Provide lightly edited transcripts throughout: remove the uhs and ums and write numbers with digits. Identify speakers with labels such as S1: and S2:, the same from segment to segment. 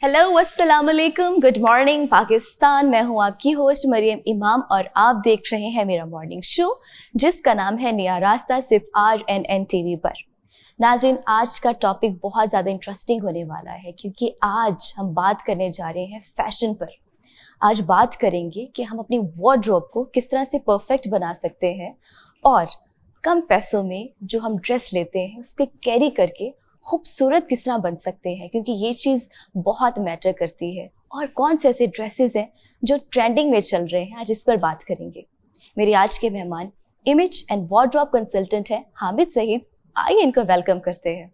S1: Hello अस्सलाम वालेकुम, good morning Pakistan. मैं हूं आपकी होस्ट मरियम इमाम और आप देख रहे हैं मेरा मॉर्निंग शो जिसका नाम है नया रास्ता, सिर्फ RNN टीवी पर। नाज़रीन, आज का टॉपिक बहुत ज़्यादा इंटरेस्टिंग होने वाला है क्योंकि आज हम बात करने जा रहे हैं फैशन पर। आज बात करेंगे कि हम अपनी वार्डरोब को किस तरह से परफेक्ट बना सकते हैं और कम पैसों में जो हम ड्रेस लेते हैं उसके कैरी करके खूबसूरत किस तरह बन सकते हैं, क्योंकि ये चीज़ बहुत मैटर करती है। और कौन से ऐसे ड्रेसेस हैं जो ट्रेंडिंग में चल रहे हैं, आज इस पर बात करेंगे। मेरे आज के मेहमान इमेज एंड वार्डरोब कंसल्टेंट हैं हामिद सईद। आइए इनको वेलकम करते हैं।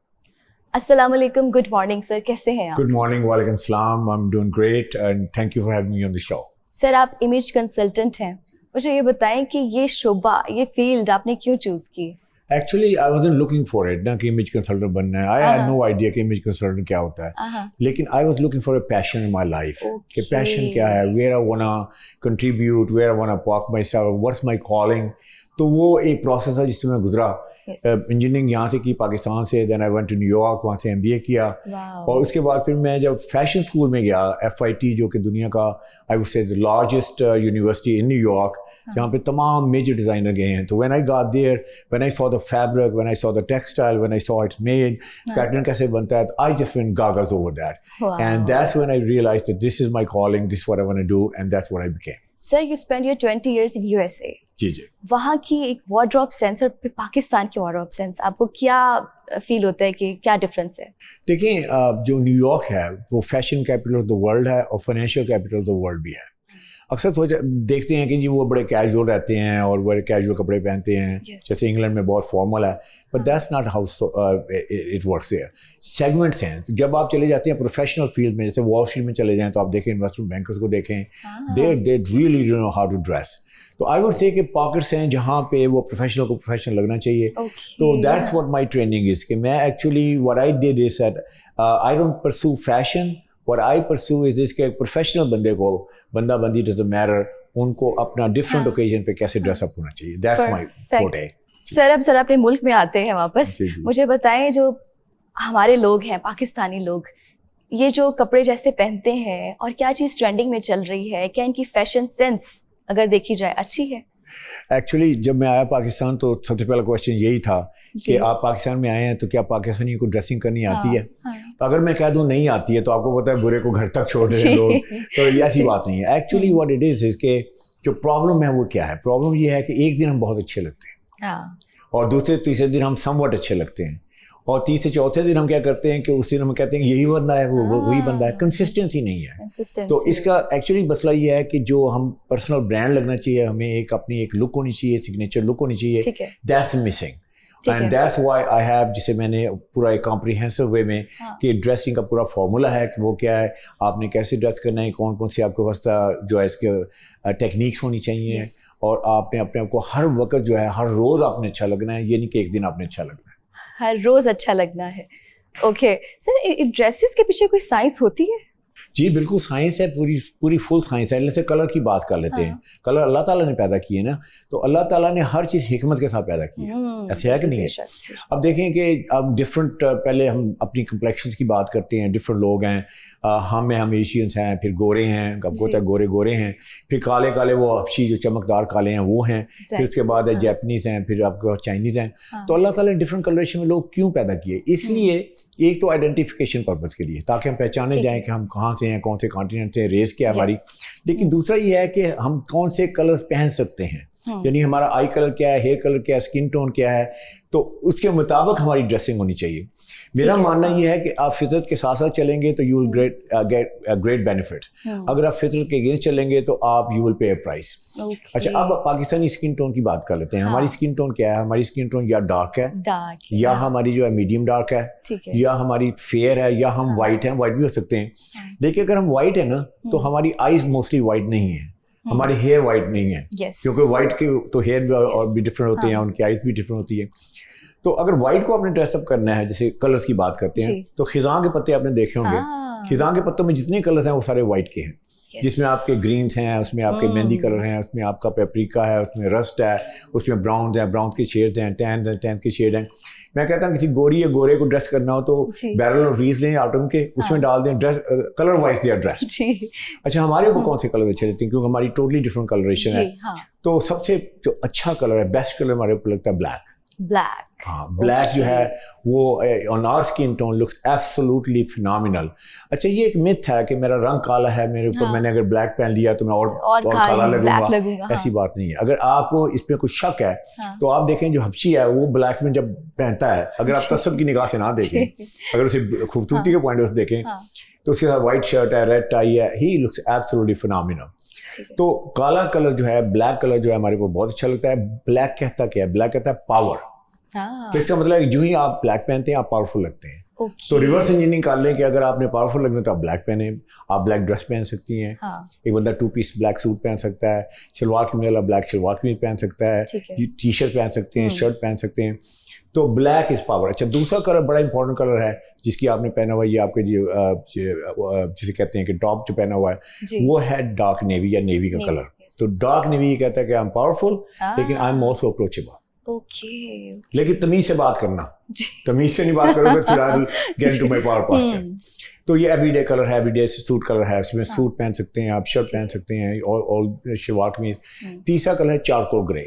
S1: अस्सलाम वालेकुम, गुड मॉर्निंग सर, कैसे हैं आप?
S2: गुड मॉर्निंग, वालेकुम सलाम, I am doing great and thank you for having me on the show.
S1: Sir, आप इमेज कंसल्टेंट हैं, मुझे ये बताएं कि ये शोबा, ये फील्ड आपने क्यों चूज़ की?
S2: Actually I wasn't looking for it ना कि इमेज कंसल्टेंट बनना है। आई हैड नो आइडिया कि इमेज कंसल्टेंट क्या होता है, लेकिन I was looking for a passion in my life कि पैशन क्या है, where I wanna contribute, where I wanna park myself, what's my calling. तो वो एक प्रोसेस है जिसमें मैं गुजरा। इंजीनियरिंग यहाँ से की, पाकिस्तान से, then I went to New York, वहाँ से MBA किया। और उसके बाद फिर मैं जब फैशन स्कूल में गया, FIT जो कि दुनिया का I would say the largest university in New York, जहाँ पे तमाम मेजर डिज़ाइनर गए हैं। तो when I got there, when I saw the fabric, when I saw the textile, when I saw its made, pattern कैसे बनता है, I just went gaga's over that and that's when I realised that this is my calling, this is what I want to do and that's what I became.
S1: Sir, you spend your 20 years in USA।
S2: जी।
S1: वहाँ की एक wardrobe sense और फिर पाकिस्तान की wardrobe sense, आपको क्या feel होता है कि क्या डिफरेंस है?
S2: देखिए, जो न्यूयॉर्क है वो fashion capital of the world है और financial capital of the world भी है। अक्सर देखते हैं कि जी वो बड़े कैजुअल रहते हैं और बड़े कैजुअल कपड़े पहनते हैं, जैसे इंग्लैंड में बहुत फॉर्मल है, but that's not how it works here. Segments हैं। जब आप चले जाते हैं प्रोफेशनल फील्ड में, जैसे वॉल स्ट्रीट में चले जाएं तो आप देखें इन्वेस्टमेंट बैंकर्स को देखें, they really don't know how to dress. तो आई वुड से कि पॉकेट्स हैं जहाँ पे वो प्रोफेशनल को प्रोफेशनल लगना चाहिए। तो that's what my training is कि मैं actually what I did is that I don't pursue fashion, what I pursue is this कि प्रोफेशनल बंदे को, बंदा बंदी डजंट मैटर, उनको अपना डिफरेंट ओकेजन पे कैसे ड्रेसअप होना चाहिए, दैट्स माय फोटे।
S1: सर, अब जरा अपने मुल्क में आते हैं वापस। मुझे बताएं, जो हमारे लोग हैं, पाकिस्तानी लोग, ये जो कपड़े जैसे पहनते हैं और क्या चीज़ ट्रेंडिंग में चल रही है, क्या इनकी फैशन सेंस अगर देखी जाए अच्छी है?
S2: एक्चुअली जब मैं आया पाकिस्तान तो सबसे पहला क्वेश्चन यही था कि आप पाकिस्तान में आए हैं तो क्या पाकिस्तानी को ड्रेसिंग करनी आती है? तो अगर मैं कह दूं नहीं आती है तो आपको पता है बुरे को घर तक छोड़ रहे हैं लोग, तो ऐसी बात नहीं है। एक्चुअली व्हाट इट इज कि जो प्रॉब्लम है वो क्या है? प्रॉब्लम ये है कि एक दिन हम बहुत अच्छे लगते हैं और दूसरे तीसरे दिन हम समवट अच्छे लगते हैं और तीसरे चौथे दिन हम क्या करते हैं कि उस दिन हम कहते हैं यही बंदा है, वो वही बंदा है। कंसिस्टेंसी नहीं है। तो इसका एक्चुअली मसला ये है कि जो हम पर्सनल ब्रांड लगना चाहिए, हमें एक अपनी एक लुक होनी चाहिए, सिग्नेचर लुक होनी चाहिए, that's missing and that's why I have, जिसे मैंने पूरा एक कॉम्प्रिहेंसिव वे में कि ड्रेसिंग का पूरा फार्मूला है कि वो क्या है, आपने कैसे ड्रेस करना है, कौन कौन सी आपके पास जो है इसके टेक्निक्स होनी चाहिए और आपने अपने आप को हर वक्त जो है हर रोज़ आपने अच्छा लगना है, ये नहीं कि एक दिन आपने अच्छा लगना है,
S1: हर रोज अच्छा लगना है। ओके सर, ड्रेसेस के पीछे कोई साइंस होती है?
S2: जी बिल्कुल, साइंस है, पूरी फुल साइंस है। जैसे कलर की बात कर लेते हैं, कलर अल्लाह ताला ने पैदा किए ना, तो अल्लाह ताला ने हर चीज़ हिकमत के साथ पैदा की है, ऐसे है कि नहीं है? अब देखें कि अब डिफरेंट, पहले हम अपनी कम्प्लेक्शंस की बात करते हैं, डिफरेंट लोग हैं, हम एशियंस हैं, फिर गोरे हैं, आपको पता है गोरे हैं, फिर काले काले वो हबशी जो चमकदार काले हैं वो हैं, फिर उसके बाद है जैपनीज़ हैं, फिर आपको चाइनीज़ हैं। तो अल्लाह ताला ने डिफरेंट कलरेशन में लोग क्यों पैदा किए? इसलिए एक तो आइडेंटिफिकेशन पर्पज़ के लिए, ताकि हम पहचाने जाएं कि हम कहाँ से हैं, कौन से कॉन्टिनेंट से, रेस क्या है हमारी। लेकिन दूसरा ये है कि हम कौन से कलर्स पहन सकते हैं, यानी हमारा आई कलर क्या है, हेयर कलर क्या है, स्किन टोन क्या है, तो उसके मुताबिक हमारी ड्रेसिंग होनी चाहिए। मेरा मानना ये है कि आप फितरत के साथ साथ चलेंगे तो you will get great benefit. अगर आप फितरत के अगेंस्ट चलेंगे तो आप you will pay a price. अच्छा, अब पाकिस्तानी स्किन टोन की बात कर लेते हैं। हमारी स्किन टोन क्या है? हमारी स्किन टोन या डार्क है, या हमारी जो है मीडियम डार्क है, या हमारी फेयर है, या हम वाइट हैं, वाइट भी हो सकते हैं। देखिए, अगर हम वाइट है ना तो हमारी आईज मोस्टली वाइट नहीं है, हमारे हेयर वाइट नहीं है, क्योंकि वाइट के तो हेयर भी और भी डिफरेंट होते हैं, उनकी आईज भी डिफरेंट होती है। तो अगर वाइट को आपने ड्रेसअप करना है, जैसे कलर्स की बात करते हैं, तो खिज़ां के पत्ते आपने देखे होंगे, खिज़ां के पत्तों में जितने कलर्स हैं वो सारे वाइट के हैं, जिसमें आपके ग्रीन्स हैं, उसमें आपके मेहंदी कलर हैं, उसमें आपका पेपरिका है, उसमें रस्ट है, उसमें ब्राउन है, ब्राउन के शेड्स हैं, टैन के शेड हैं। मैं कहता हूँ किसी गोरी या गोरे को ड्रेस करना हो तो बैरल और रीज लें आटम के, उसमें डाल दें, ड्रेस कलर वाइज दिया ड्रेस। अच्छा, हमारे ऊपर कौन से कलर अच्छे लगते हैं, क्योंकि हमारी टोटली डिफरेंट कलरेशन है। तो सबसे जो अच्छा कलर है, बेस्ट कलर हमारे ऊपर लगता है ब्लैक। हाँ, ब्लैक जो है वो on our skin tone looks absolutely phenomenal. अच्छा, ये एक मिथ है कि मेरा रंग काला है, मेरे ऊपर मैंने अगर ब्लैक पहन लिया तो मैं और काला लगूंगा। ऐसी बात नहीं है। अगर आपको इस पे कुछ शक है तो आप देखें जो हबशी है वो ब्लैक में जब पहनता है, अगर आप तसब की निगाह से ना देखें, अगर उसे खूबसूरती के पॉइंट से देखें तो उसके साथ व्हाइट शर्ट है, रेड टाई है, ही लुक्स एब्सोल्युटली फिनोमिनल। तो काला कलर जो है, ब्लैक कलर जो है हमारे को बहुत अच्छा लगता है। ब्लैक कहता क्या है? ब्लैक कहता है पावर। तो इसका मतलब है जो ही आप ब्लैक पहनते हैं आप पावरफुल लगते हैं। तो रिवर्स इंजीनियरिंग कर लें कि अगर आपने पावरफुल लगना तो आप ब्लैक पहने, आप ब्लैक ड्रेस पहन सकती हैं। एक बंदा 2 पीस ब्लैक सूट पहन सकता है, शलवार कमीज वाला ब्लैक शलवार कमीज पहन सकता है, टी शर्ट पहन सकते हैं, शर्ट पहन सकते हैं। तो ब्लैक इज पावर। अच्छा, दूसरा कलर बड़ा इंपॉर्टेंट कलर है जिसकी आपने पहना हुआ, ये आपके जिसे कहते हैं कि टॉप जो पहना हुआ है वो है डार्क नेवी या नेवी का कलर। तो डार्क नेवी ये कहता है कि आई एम पावरफुल लेकिन आई एम ऑल्सो अप्रोचेबल। लेकिन तमीज से बात करना, तमीज से नहीं बात करोगे फिर I will get into my power posture. तो ये एवरीडे कलर है, एवरीडे सूट कलर है, इसमें सूट पहन सकते हैं आप, शर्ट पहन सकते हैं और शलवार कमीज। तीसरा कलर है चारकोल ग्रे,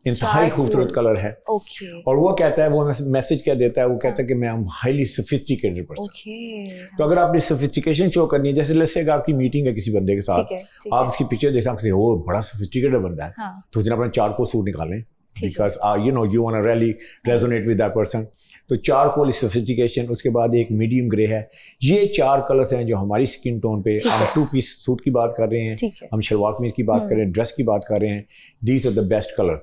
S2: इंतहाई खूबसूरत कलर है। और वो कहता है, वो मैसेज क्या देता है, वो कहता है कि मैं हाईली सोफिस्टिकेटेड पर्सन। तो अगर आपने सोफिस्टिकेशन शो करनी है, जैसे लेट्स से आपकी मीटिंग है किसी बंदे के साथ, आप उसकी पिक्चर देख सकते हो, बड़ा सोफिस्टिकेटेड बंदा है, तो उस दिन अपना चारकोल सूट निकालें because you know you want to really resonate with that person। तो चारकोल सोफिस्टिकेशन, उसके बाद एक मीडियम ग्रे है। ये 4 कलर्स हैं जो हमारी स्किन टोन पे, हम 2 पीस सूट की बात कर रहे हैं, हम शलवार कमीज की बात कर रहे हैं, ड्रेस की बात कर रहे हैं, these are the best colours.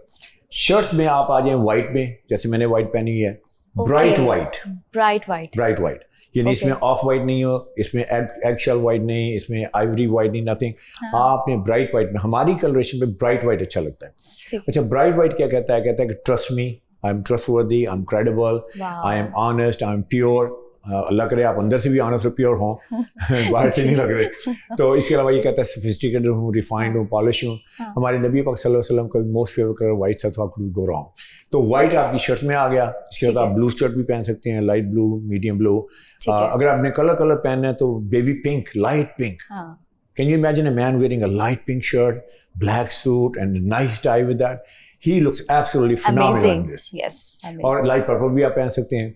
S2: Shirt में आप आ जाएं व्हाइट में, जैसे मैंने व्हाइट पहनी है, ब्राइट व्हाइट, यानी इसमें ऑफ वाइट नहीं हो, इसमें एग शेल वाइट नहीं, इसमें आइवरी वाइट नहीं, नथिंग। आपने ब्राइट वाइट में, हमारी कलरेशन में ब्राइट वाइट अच्छा लगता है। अच्छा, ब्राइट वाइट क्या कहता है? कहता है कि trust me, I am trustworthy, I am credible, I am honest, I am pure. अल्लाह करे आप अंदर से भी ऑनेस्ट और प्योर हों, बाहर से नहीं लग रहे। तो इसके अलावा ये कहता है सोफिस्टिकेटेड हूँ, रिफाइंड हूँ, पॉलिश हूँ। हमारे नबी पाक सल्लल्लाहु अलैहि वसल्लम का मोस्ट फेवरेट कलर वाइट था, तो आप गो रॉन्ग। तो वाइट आपकी शर्ट में आ गया। इसके बाद आप ब्लू शर्ट भी पहन सकते हैं, लाइट ब्लू, मीडियम ब्लू। अगर आपने कलर पहनना है तो baby pink, light pink. Can you imagine a man wearing a light pink shirt, black suit and nice tie with that? He looks absolutely phenomenal in this. और light purple भी आप पहन सकते हैं।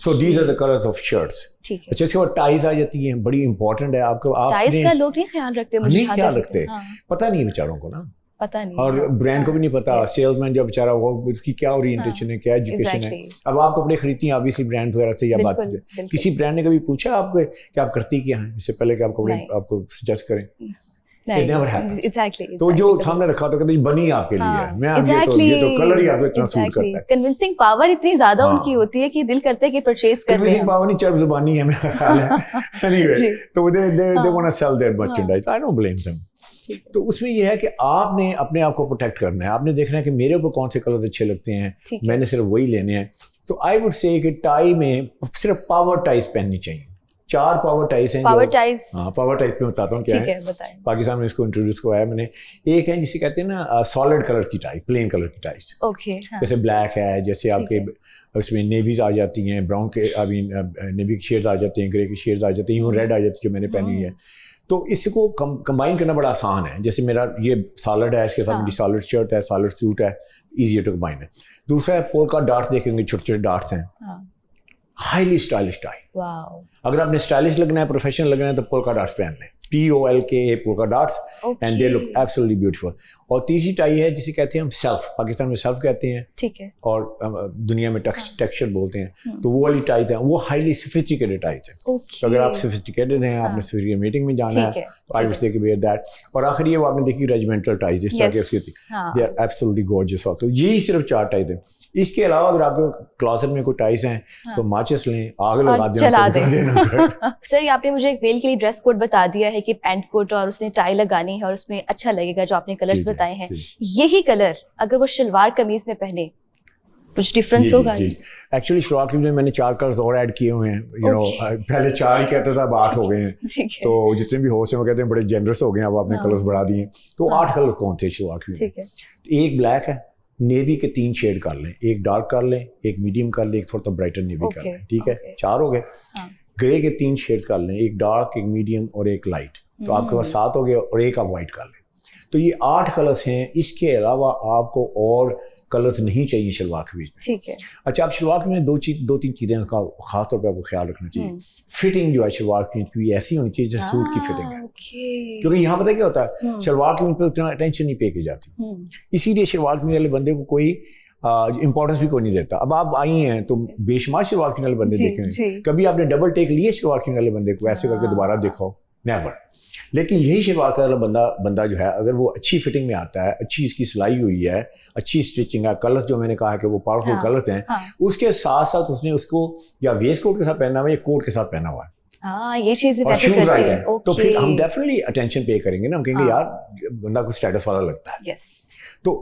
S2: So these are the colors of shirts। अच्छा, इसके बाद ties आ जाती हैं, बड़ी इंपॉर्टेंट है आपको। टाइज का लोग नहीं ख्याल रखते, मुझे नहीं ख्याल रखते, पता नहीं बेचारों को ना, पता नहीं, और ब्रांड को भी नहीं पता। सेल्समैन जो बेचारा वो, उसकी क्या ओरिएंटेशन है, क्या एजुकेशन है। अब आप कपड़े खरीदती हैं ऑब्वियसली ब्रांड वगैरह से या बात, किसी ब्रांड ने कभी पूछा आपको कि आप करती क्या हैं इससे पहले कि आप कपड़े आपको सजेस्ट करें? तो जो सामने रखा तो कहते बनी आपके लिए है, मैं ये तो कलर ही आपको इतना सूट करता है।
S1: कन्विंसिंग पावर इतनी ज्यादा उनकी होती है कि दिल करता है कि परचेज कर लें।
S2: कन्विंसिंग पावर नहीं, चर्ब ज़ुबानी है मेरा ख्याल है। एनीवे, तो they want to sell their merchandise, I don't blame them. तो उसमें यह है कि आपने अपने आप को प्रोटेक्ट करना है, आपने देखना है कि मेरे ऊपर कौन से कलर्स अच्छे लगते हैं, मैंने सिर्फ वही लेने हैं। तो आई वुड से कि टाई में सिर्फ पावर टाइज पहननी चाहिए। 4 पावर टाइज हैं। पावर टाइज, हाँ, पावर टाइज पे बताता हूँ क्या है। पाकिस्तान में इसको इंट्रोड्यूस करवाया मैंने। एक है जिसे कहते हैं ना सॉलिड कलर की टाई, प्लेन कलर की टाइज। जैसे ब्लैक है, जैसे आपके उसमें नेवीज आ जाती हैं, ब्राउन के नेवी के शेड्स आ जाते हैं, ग्रे के शेड्स आ जाते हैं, इवन रेड आ जाती है जो मैंने पहनी है। तो इसको कंबाइन करना बड़ा आसान है। जैसे मेरा ये सॉलिड है, इसके साथ मेरी सॉलिड शर्ट है, सॉलिड सूट है, ईजी टू कंबाइन है। दूसरा है पोल्का डॉट्स, देखेंगे छोटे छोटे डॉट्स हैं, हाईली स्टाइलिश टाई। अगर आपने स्टाइलिश लगना है, प्रोफेशनल लगना है तो पोल्का डॉट्स पहन लें, POLKA polka dots, and they look absolutely beautiful. और तीसरी टाई है जिसे कहते हैं हम सेल्फ, पाकिस्तान में सेल्फ कहते हैं, ठीक है, और दुनिया में टेक्सचर बोलते हैं। तो वो वाली टाइज है, वो हाईली सोफिस्टिकेटेड टाइज है। तो अगर आप सोफिस्टिकेटेड हैं, आपने सोफिस्टिकेटेड मीटिंग में जाना है, तो I would say wear that. और आखिर ये वो आपने देखी रेजिमेंटल टाइज, इस तरह की उसकी थी, दे आर एब्सोल्युटली गॉर्जियस। तो यही सिर्फ 4 टाइज हैं। इसके अलावा अगर आपके क्लोजेट में कोई टाइज हैं तो माचिस लें, आग लगा देना।
S1: सर, ये आपने मुझे एक वेल के लिए ड्रेस कोड बता दिया है कि पैंट कोट और उसने टाई लगानी है और उसमें अच्छा लगेगा, जो आपने कलर्स बताए हैं। यही कलर अगर वो शलवार कमीज में पहने कुछ डिफरेंस होगा?
S2: एक्चुअली शलवार कमीज में मैंने 4 कलर्स और ऐड किए हुए हैं, यू नो पहले 4 ही कहता था, अब 8 हो गए हैं। तो जितने भी होस्ट हैं वो कहते हैं बड़े जेनरस हो गए हैं, अब आपने कलर्स बढ़ा दिए। तो 8 कलर कौन थे शलवार कमीज में? एक ब्लैक है, नेवी के 3 शेड कर लें, एक डार्क कर लें, एक मीडियम कर लें, एक थोड़ा ब्राइटर नेवी कर लें, ठीक है, 4 हो गए। ग्रे के 3 शेड कर लें, एक डार्क, एक मीडियम और एक लाइट, तो आपके पास 7 हो गए, और एक आप वाइट कर लें। तो ये 8 कलर्स हैं। इसके अलावा आपको और कलर्स नहीं चाहिए शलवार कमीज में, ठीक है। अच्छा, आप शलवार कमीज में 2-3 चीज़ें का खास तौर पे आपको ख्याल रखना चाहिए। फिटिंग जो है शलवार कमीज की ऐसी होनी चाहिए जैसे सूट की फिटिंग है, क्योंकि यहाँ पता क्या होता है, शलवार कमीज पे उतना अटेंशन नहीं पे की जाती, इसीलिए शलवार कमीज वाले बंदे को कोई इंपॉर्टेंस भी कोई नहीं देता। अब आप आई हैं तो बेशुमार शलवार कमीज वाले बंदे देखे हैं, कभी आपने डबल टेक लिए शलवार कमीज वाले बंदे को ऐसे करके दोबारा देखो? नेवर। लेकिन यही शलवार कमीज वाला बंदा जो है, अगर वो अच्छी फिटिंग में आता है, अच्छी इसकी सिलाई हुई है, अच्छी स्टिचिंग है, कलर्स जो मैंने कहा है कि वो पावरफुल कलर्स हैं, उसके साथ साथ उसने उसको या वेस्ट कोट के साथ पहना हुआ है या कोट के साथ पहना हुआ है,
S1: ये चीज़
S2: और शूज राइट है, तो फिर हम डेफिनेटली अटेंशन पे करेंगे ना, हम कहेंगे यार बंदा को स्टेटस वाला लगता है। तो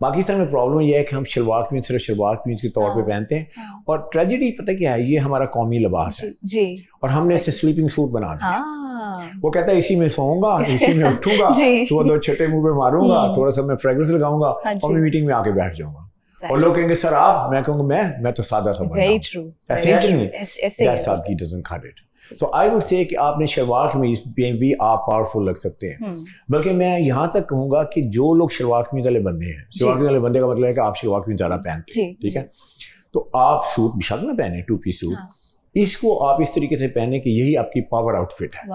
S2: पाकिस्तान में प्रॉब्लम यह है कि हम शलवार कमीज सिर्फ शलवार कमीज के तौर पे पहनते हैं, और ट्रेजेडी पता क्या है, ये हमारा कौमी लिबास है जी, और हमने इसे स्लीपिंग सूट बना दिया। वो कहता है इसी में सोऊंगा, इसी में उठूंगा, सुबह 2 छट्टे मुंह पे मारूंगा, थोड़ा सा मैं फ्रेग्रेंस लगाऊंगा और मैं मीटिंग में आके बैठ जाऊंगा, और लोग कहेंगे सर आप, मैं कहूंगा मैं तो सादा सा बंदा हूं। ऐसे सादगी डजंट कट इट। तो आई वुड से कि आपने शलवार कमीज पे भी आप पावरफुल लग सकते हैं, बल्कि मैं यहाँ तक कहूँगा कि जो लोग शलवार कमीज वाले बंदे हैं, शलवार कमीज वाले बंदे का मतलब है कि आप शलवार कमीज ज़्यादा पहनते हैं, ठीक है, तो आप सूट बेशक में पहने, 2 पीस सूट, इसको आप इस तरीके से पहने कि यही आपकी पावर आउटफिट है।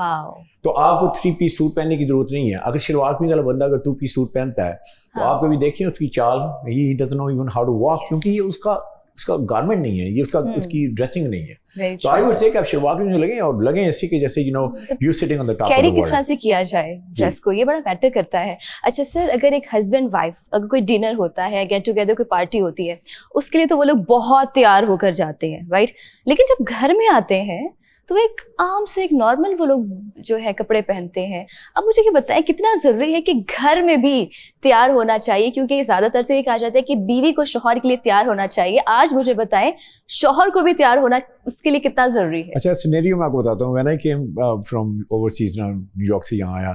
S2: तो आपको 3 पीस सूट पहनने की जरूरत नहीं है। अगर शलवार कमीज वाला बंदा अगर 2 पीस सूट पहनता है, तो आप कभी देखिए उसकी चाल, he doesn't know even how to walk, क्योंकि ये उसका गारमेंट नहीं है, ये उसकी ड्रेसिंग नहीं है। तो आई वुड से कि आप शलवार कमीज में लगे ऐसे कि जैसे you sitting on the top.
S1: Carry किस तरह से किया जाए ड्रेस को, ये बड़ा मैटर करता है। अच्छा सर, अगर एक हस्बैंड वाइफ, अगर कोई डिनर होता है, गेट टुगेदर कोई पार्टी होती है, उसके लिए तो वो लोग बहुत तैयार होकर जाते हैं, राइट, लेकिन जब घर में आते हैं तो एक आम से एक नॉर्मल वो लोग जो है कपड़े पहनते हैं। अब मुझे ये बताएं कितना ज़रूरी है कि घर में भी तैयार होना चाहिए, क्योंकि ज़्यादातर तो ये कहा जाता है कि बीवी को शौहर के लिए तैयार होना चाहिए। आज मुझे बताएं शौहर को भी तैयार होना उसके लिए कितना ज़रूरी है? अच्छा,
S2: सिनेरियो मैं आपको बताता हूँ। When I came from overseas, New York से यहाँ आया,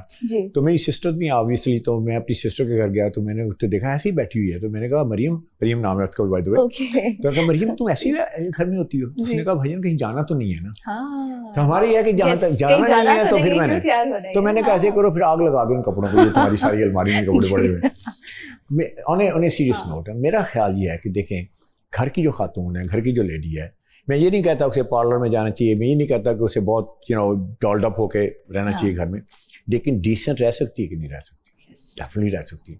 S2: तो मेरी सिस्टर भी ऑब्वियसली, तो मैं अपनी सिस्टर के घर गया तो मैंने उससे देखा ऐसे ही बैठी हुई है, तो मैंने कहा मरियम नाम है उसका बाय द वे, तो कहा मरियम तुम ऐसे ही घर में होती हो? उसने कहा भैया कहीं जाना तो नहीं है ना। तो हमारे ये है कि जहाँ तक जाना नहीं है तो फिर मैंने कहा ऐसे करो, फिर आग लगा दो इन कपड़ों को, तुम्हारी सारी अलमारी में कपड़े पड़े हुए। ऑन ए सीरियस नोट, मेरा ख्याल ये है कि देखें, घर की जो खातून है, घर की जो लेडी है, मैं ये नहीं कहता उसे पार्लर में जाना चाहिए, मैं ये नहीं कहता कि उसे बहुत डॉल्ड अप होके रहना चाहिए घर में, लेकिन डिसेंट रह सकती है कि नहीं रह सकती? डेफिनेटली रह सकती है।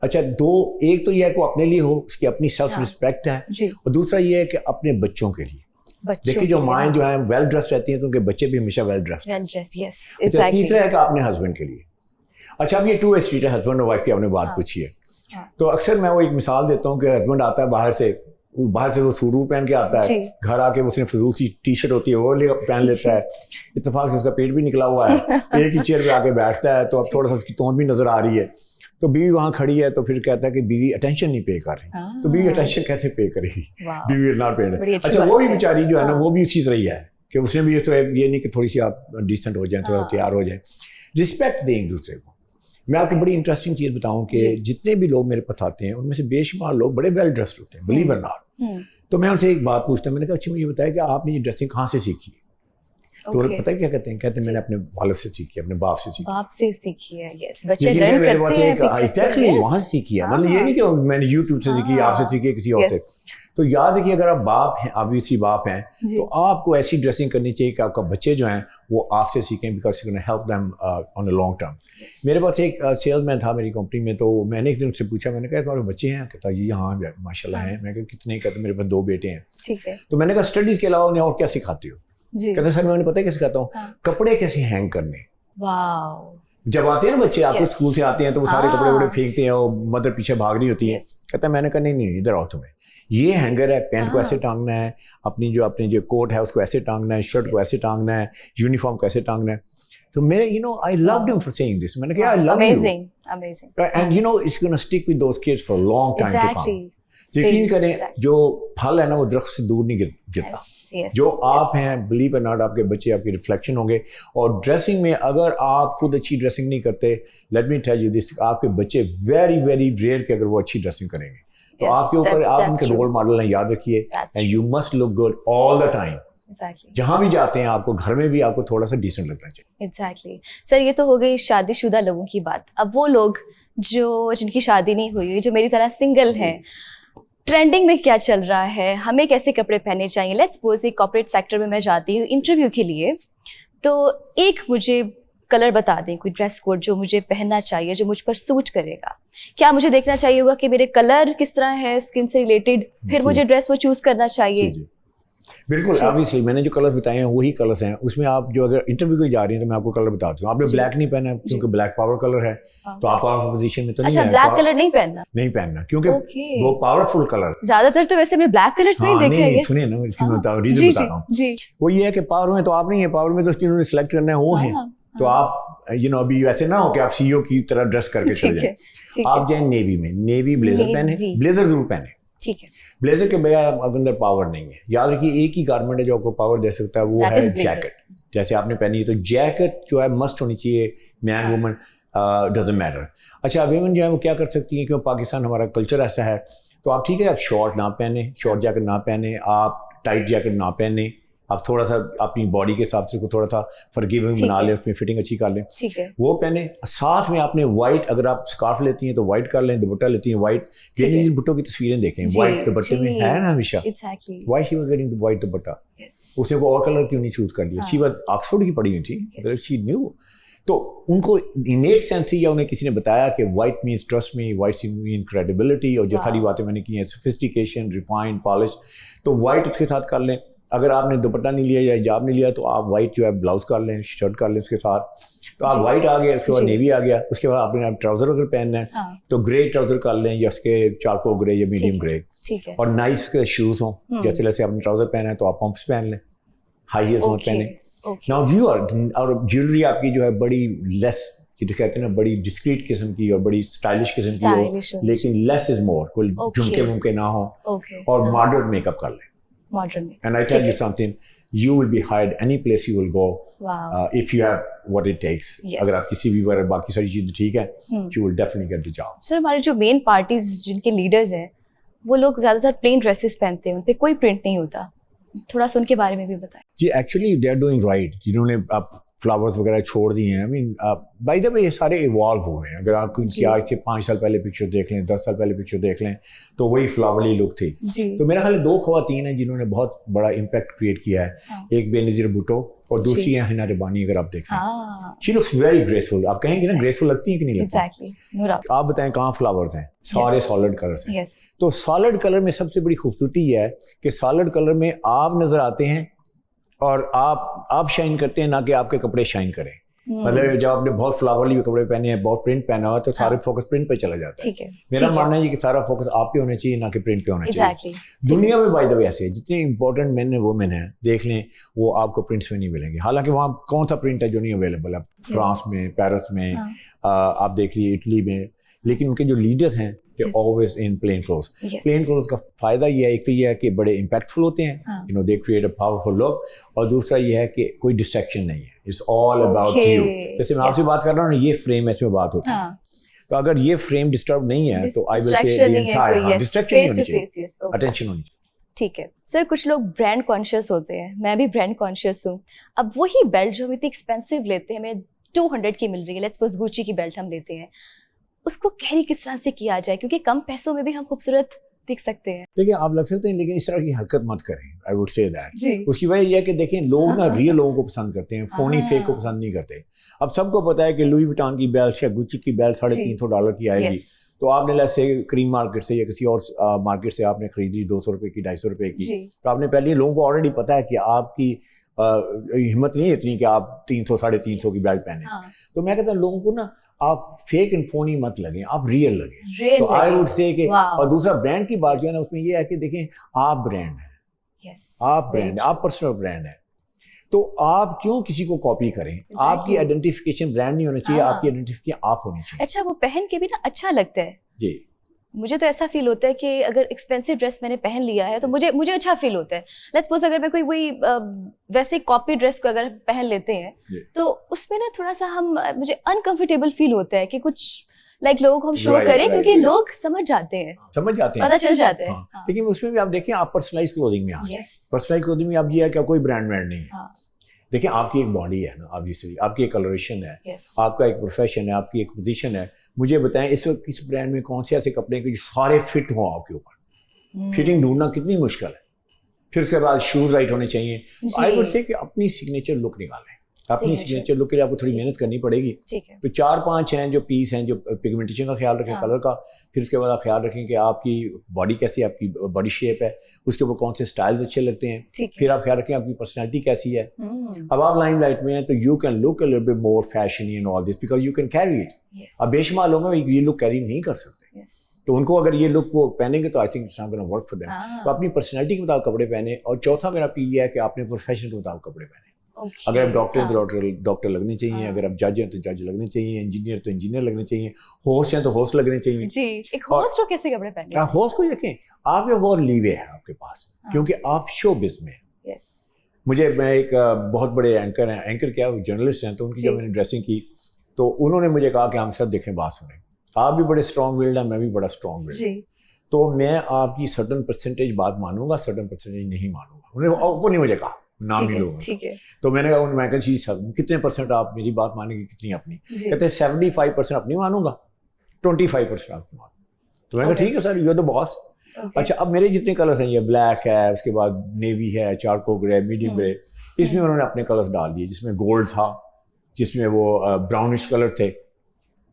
S2: अच्छा, एक तो ये है कि अपने लिए हो, उसकी अपनी सेल्फ रिस्पेक्ट है, और दूसरा ये है कि अपने बच्चों के लिए। देखिए जो माएँ जो हैं वेल ड्रेस रहती हैं, तो उनके बच्चे भी हमेशा वेल ड्रेस। अच्छा, तीसरा है कि अपने हस्बैंड के लिए। अच्छा, अब ये 2 वे स्ट्रीट है, हस्बैंड और वाइफ की आपने बात पूछी है, तो अक्सर मैं वो एक मिसाल देता हूँ कि हस्बैंड आता है बाहर से वो सूट पहन के आता है, घर आके उसने फजूल सी टी-शर्ट होती है वो पहन लेता है, इत्तेफाक से उसका पेट भी निकला हुआ है, एक ही चेयर पे आके बैठता है, तो अब थोड़ा सा उसकी तोंद भी नजर आ रही है, तो बीवी वहाँ खड़ी है, तो फिर कहता है कि बीवी अटेंशन नहीं पे कर रही, तो बीवी अटेंशन कैसे पे करेगी? बीवी नॉट पे। अच्छा, वो भी बेचारी जो है ना, वो भी उसी तरह ही है कि उसने भी तो ये नहीं कि थोड़ी सी आप डिसेंट हो जाए, थोड़ा तैयार हो जाए, रिस्पेक्ट दें एक दूसरे को। मैं आपको बड़ी इंटरेस्टिंग चीज़ बताऊं कि जितने भी लोग मेरे पास आते हैं उनमें से बेशुमार लोग बड़े वेल ड्रेस्ड होते हैं, बिलीव इट नॉट। तो मैं उनसे एक बात पूछता हूँ, मैंने कहा अच्छा मुझे बताया कि आपने ये ड्रेसिंग कहाँ से सीखी? तो पता है क्या कहते हैं मैंने अपने वालिद से सीखी, अपने बाप से सीखी है। यस, बच्चे लर्न करते हैं एग्जैक्टली, वहाँ से सीखी है। मतलब ये नहीं कि मैंने यूट्यूब से सीखी, आपसे सीखी, किसी और से। तो याद रखिए, अगर आप बाप हैं, ऑब्वियसली बाप हैं, तो आपको ऐसी ड्रेसिंग करनी चाहिए कि आपका बच्चे जो हैं वो आपसे सीखें, because it's gonna help them on a long term. मेरे पास एक सेल्समैन था मेरी कंपनी में, तो मैंने एक दिन उससे पूछा, मैंने कहा तुम्हारे बच्चे हैं? कहता जी हाँ माशाल्लाह हैं। मैं कहा कितने? कहते मेरे पास 2 बेटे हैं। ठीक है। तो मैंने कहा स्टडीज़ के अलावा उन्हें और क्या सिखाते हो? कहते सर मैंने पता है क्या सिखाता हूँ, कपड़े कैसे हैंग करने। जब आते हैं ना बच्चे, आपको स्कूल से आते हैं तो वो सारे कपड़े वपड़े फेंकते हैं, और मदर पीछे भाग रही होती है। कहता है मैंने कहा नहीं इधर आओ, तुम्हें ये हैंगर है, पैंट को ऐसे टांगना है, अपनी जो कोट है उसको ऐसे टांगना है, शर्ट को ऐसे टांगना है, यूनिफॉर्म को ऐसे टांगना है। तो मेरे I loved him for saying this. मैंने कहा I love you, amazing, and it's gonna stick with those kids for a long time to come. यकीन करें जो फल है ना वो दरख्त से दूर नहीं गिरता। जो आप हैं, बिलीव इट नॉट, आपके बच्चे आपके रिफ्लेक्शन होंगे। और ड्रेसिंग में अगर आप खुद अच्छी ड्रेसिंग नहीं करते, let me tell you this, आपके बच्चे वेरी वेरी रेयर के अगर वो अच्छी ड्रेसिंग करेंगे। तो आपके ऊपर आप उनके रोल मॉडल हैं, याद रखिए। And you must look good all the time.
S1: Exactly.
S2: जहाँ भी जाते हैं आपको, घर में भी आपको थोड़ा सा डिसेंट लगना चाहिए।
S1: Exactly. सर ये तो हो गई शादीशुदा लोगों की बात। अब वो लोग जिनकी शादी नहीं हुई, जो मेरी तरह सिंगल हैं, ट्रेंडिंग में क्या चल रहा है, हमें कैसे कपड़े पहनने चाहिए। लेट्स सपोज एक कॉर्पोरेट सेक्टर में मैं जाती हूँ इंटरव्यू के लिए, तो एक मुझे कलर बता दें, कोई ड्रेस कोड जो मुझे पहनना चाहिए, जो मुझ पर सूट करेगा। क्या मुझे देखना चाहिए होगा कि मेरे कलर किस तरह है, स्किन से रिलेटेड, फिर मुझे ड्रेस वो चूज करना चाहिए?
S2: बिल्कुल, ऑब्वियसली मैंने जो कलर बताए हैं वही कलर्स हैं। उसमें आप जो अगर इंटरव्यू के लिए जा रही हैं तो मैं आपको कलर बताता हूँ। आपने ब्लैक नहीं पहना क्योंकि ब्लैक पावर कलर है, तो आप पावरफुल पोजीशन में तो नहीं है।
S1: अच्छा, ब्लैक कलर नहीं पहनना
S2: क्योंकि वो पावरफुल कलर।
S1: ज्यादातर तो वैसे मैं ब्लैक कलर्स में ही देखा है।
S2: सुनिए ना, इसमें रीजन बताता हूँ। वो ये है कि पावर में तो आप नहीं है, पावर में तो जिन्होंने सिलेक्ट करना है वो है। तो आप अभी वैसे ना हो कि आप सीईओ की तरह ड्रेस करके चले जाए। आप जाए नेवी में, नेवी ब्लेजर पहने, ब्लेजर जरूर पहने, ठीक है। ब्लेजर के बगैर आपके अंदर पावर नहीं है। याद रखिए, एक ही गारमेंट है जो आपको पावर दे सकता है, वो है जैकेट। जैसे आपने पहनी है तो जैकेट जो है मस्ट होनी चाहिए, मैन वुमन डजंट मैटर। अच्छा, वीमेन जो है वो क्या कर सकती है, क्योंकि पाकिस्तान हमारा कल्चर ऐसा है, तो आप ठीक है, आप शॉर्ट ना पहने, शॉर्ट जैकेट ना पहने, आप टाइट जैकेट ना पहने, आप थोड़ा सा अपनी बॉडी के हिसाब से थोड़ा सा फॉरगिविंग बना लें, उसमें फिटिंग अच्छी कर लें, ठीक है, वो पहने। साथ में आपने वाइट, अगर आप स्कार्फ लेती हैं तो वाइट कर लें, दुपट्टा लेती हैं वाइट। बेनजीर भुट्टो की तस्वीरें देखें, वाइट दुपट्टे में है ना हमेशा। Why she was wearing the white दुपट्टा, उसने को और कलर क्यों नहीं चूज कर लिया? शी वाज ऑक्सफोर्ड की पढ़ी हुई थी, शी न्यू। तो उनको इनेट सेंस थी, या उन्हें किसी ने बताया कि white means trust me, white mean credibility, और जो सारी बातें मैंने की हैं, सोफिस्टिकेशन, रिफाइंड, पॉलिश, तो वाइट उसके साथ कर लें। अगर आपने दुपट्टा नहीं लिया या हिजाब नहीं लिया तो आप वाइट जो है ब्लाउज कर लें, शर्ट कर लें उसके साथ। तो आप वाइट आ गया, उसके बाद नेवी आ गया, उसके बाद आपने ट्राउजर अगर पहनना है तो ग्रे ट्राउजर कर लें, या उसके चारकोल ग्रे या मीडियम ग्रे, और नाइस शूज हों। जैसे जैसे आपने ट्राउजर पहना है तो आप पंप्स पहन लें, हाई हील्स मत पहने। नाउ और ज्वेलरी आपकी जो है बड़ी लेस, जो कहते हैं ना, बड़ी डिस्क्रीट किस्म की और बड़ी स्टाइलिश किस्म की हो, लेकिन लेस इज मोर, कोई झुमके वुमके ना हो, और मॉडर्न मेकअप कर लें। And I tell you something, you will be hired any place you will go. Wow. If you have what it takes. Yes. अगर आप किसी भी बार बाकी सारी चीजें ठीक है, you will definitely get the job.
S1: Sir, हमारे जो मेन पार्टीज जिनके लीडर्स हैं, वो लोग ज्यादातर प्लेन ड्रेसेस पहनते हैं, उन पे कोई प्रिंट नहीं होता। थोड़ा सा उनके बारे में भी बताएं।
S2: जी, actually they are doing right, जिन्होंने आप फ्लावर्स वगैरह छोड़ दिए हैं। I mean by the way ये सारे इवॉल्व हुए हैं। अगर आप आज के 5 साल पहले पिक्चर देख लें, 10 साल पहले पिक्चर देख लें, तो वही फ्लावरली लुक थी। तो मेरा ख्याल 2 ख़वातीन हैं जिन्होंने बहुत बड़ा इम्पैक्ट क्रिएट किया है। एक बेनज़ीर भुट्टो और दूसरी है हिना रबानी। अगर आप देखें, शी लुक्स वेरी ग्रेसफुल। आप कहेंगे ना ग्रेसफुल लगती है कि नहीं लगती? आप बताएं कहाँ फ्लावर्स हैं? सारे सॉलिड कलर्स हैं। तो सॉलिड कलर में सबसे बड़ी खूबसूरती यह है कि सॉलिड कलर में आप नजर आते हैं और आप शाइन करते हैं, ना कि आपके कपड़े शाइन करें। मतलब जब आपने बहुत फ्लावरली कपड़े पहने हैं, बहुत प्रिंट पहना हुआ, तो सारे फोकस प्रिंट पे चला जाता है। मेरा मानना है कि सारा फोकस आप पे होना चाहिए, ना कि प्रिंट पे होना चाहिए। दुनिया में बाय द वे ऐसे जितने इंपॉर्टेंट मेन एंड वुमेन हैं, देख लें, वो आपको प्रिंट्स में नहीं मिलेंगे। हालांकि वहाँ कौन सा प्रिंट है जो नहीं अवेलेबल है? फ्रांस में, पेरिस में, आप देख लीजिए, इटली में, लेकिन उनके जो लीडर्स हैं always in plain clothes. Plain clothes का फायदा ये है, एक तो ये है कि बड़े इम्पैक्टफुल होते हैं, they create a powerful look, और दूसरा ये है कि कोई डिस्ट्रैक्शन नहीं है, इट्स ऑल अबाउट यू। जैसे मैं आपसे बात कर रहा हूँ ना, ये फ्रेम है, इसमें बात होती है। तो अगर ये फ्रेम डिस्टर्ब नहीं है तो I will pay the entire distraction नहीं होनी चाहिए, अटेंशन होनी चाहिए।
S1: ठीक है सर, कुछ लोग ब्रांड कॉन्शियस होते हैं, मैं भी ब्रांड कॉन्शियस हूँ। अब वही बेल्ट जो हम इतनी एक्सपेंसिव लेते हैं, हमें 200 की मिल रही है, लेट्स सपोज गुच्ची की बेल्ट हम लेते हैं, उसको कैरी किस तरह से किया जाए, क्योंकि कम पैसों में भी हम खूबसूरत दिख सकते हैं।
S2: देखिए, आप लग सकते हैं, लेकिन इस तरह की हरकत मत करें। आई वुड से दैट। उसकी वजह यह है कि देखें, लोग ना रियल लोगों को पसंद करते हैं, फोनी फेक को पसंद नहीं करते। अब सबको पता है कि लुई विटान की बेल्ट या गुच्ची की बेल्ट $350 की आएगी, तो आपने जैसे क्रीम मार्केट से या किसी और मार्केट से आपने खरीदी 200 रुपए की, 250 रुपए की, तो आपने पहले लोगों को ऑलरेडी पता है कि आपकी हिम्मत नहीं है इतनी कि आप 300 350 की बेल्ट पहने। तो मैं कहता हूँ लोगों को ना, आप फेक एंड फोनी मत लगे, आप रियल लगे। तो आई वुड से कि, और दूसरा ब्रांड की बात जो है ना, उसमें ये है कि देखें, आप ब्रांड हैं, आप ब्रांड, आप पर्सनल ब्रांड है, तो आप क्यों किसी को कॉपी करें? आपकी आइडेंटिफिकेशन ब्रांड नहीं होना चाहिए, आपकी आइडेंटिफिकेशन आप होनी चाहिए।
S1: अच्छा, वो पहन के भी ना अच्छा लगता है।
S2: जी,
S1: मुझे तो ऐसा फील होता है कि अगर एक्सपेंसिव ड्रेस मैंने पहन लिया है तो मुझे अच्छा फील होता है। लेट्स सपोज अगर मैं कोई वही वैसे कॉपी ड्रेस को अगर पहन लेते हैं तो उसमें ना थोड़ा सा मुझे अनकंफर्टेबल फील होता है कि कुछ लोगों को हम शो करें क्योंकि लोग समझ जाते हैं पता चल जाते हैं।
S2: हाँ। लेकिन उसमें भी आप देखिए, आप पर्सनलाइज क्लोथिंग में आ गए। पर्सनलाइज क्लोथिंग में आप ये है क्या, कोई ब्रांड नहीं है। देखिए आपकी एक बॉडी है ना, ऑब्वियसली आपकी एक कलरेशन है, आपका एक प्रोफेशन है, आपकी एक पोजीशन है। मुझे बताएं इस वक्त किस ब्रांड में कौन से ऐसे कपड़े के जो सारे फिट हों आपके ऊपर। फिटिंग ढूंढना कितनी मुश्किल है। फिर उसके बाद शूज राइट होने चाहिए। आई वुड से कि अपनी सिग्नेचर लुक निकालें। अपनी सिग्नेचर लुक के लिए आपको थोड़ी मेहनत करनी पड़ेगी। तो 4-5 हैं जो पीस हैं, जो पिगमेंटेशन का ख्याल रखें, कलर का। फिर उसके बाद आप ख्याल रखें कि आपकी बॉडी कैसी है, आपकी बॉडी शेप है, उसके ऊपर कौन से स्टाइल अच्छे लगते हैं। फिर आप ख्याल रखें आपकी पर्सनैलिटी कैसी है। अब आप लाइमलाइट में हैं तो you can look a little bit more fashiony and all this because you can carry it. अब बेशुमार लोग हैं ये लुक कैरी नहीं कर सकते। तो उनको अगर ये लुक वो पहनेंगे तो I think it's not gonna work for them. तो अपनी पर्सनैलिटी के मुताबिक कपड़े पहने। और चौथा मेरा पी है कि आपने प्रोफेशन के मुताबिक कपड़े पहने। अगर आप डॉक्टर हैं तो डॉक्टर लगने चाहिए, अगर आप जज हैं तो जज लगने चाहिए, इंजीनियर तो इंजीनियर लगने चाहिए, होस्ट हैं तो होस्ट लगने चाहिए
S1: जी। एक होस्ट को कैसे कपड़े पहनने?
S2: होस्ट को देखें आपके बहुत लीवे है आपके पास, क्योंकि आप शो बिज में हैं। मैं एक बहुत बड़े एंकर हैं, एंकर क्या जर्नलिस्ट हैं, तो उनकी जब मैंने ड्रेसिंग की तो उन्होंने मुझे कहा कि हम सब देखें बात सुने, आप भी बड़े स्ट्रॉन्ग विल्ड हैं, मैं भी बड़ा स्ट्रॉन्ग विल्ड, तो मैं आपकी सर्टन परसेंटेज बात मानूंगा, सर्टन परसेंटेज नहीं मानूंगा। उन्होंने मुझे कहा नाम ही लोग, तो मैंने कहा मैं जी सब कितने परसेंट आप मेरी बात मानेंगे, कितनी अपनी? कहते हैं 75% अपनी मानूंगा, 25% आपकी मानूंगा। तो मैंने कहा ठीक है sir, you are the boss. अच्छा, अब मेरे जितने कलर्स हैं, ये ब्लैक है, उसके बाद नेवी है, चारकोल ग्रे, मीडियम ग्रे, इसमें उन्होंने अपने कलर्स डाल दिए, जिसमें गोल्ड था, जिसमें वो ब्राउनिश कलर थे।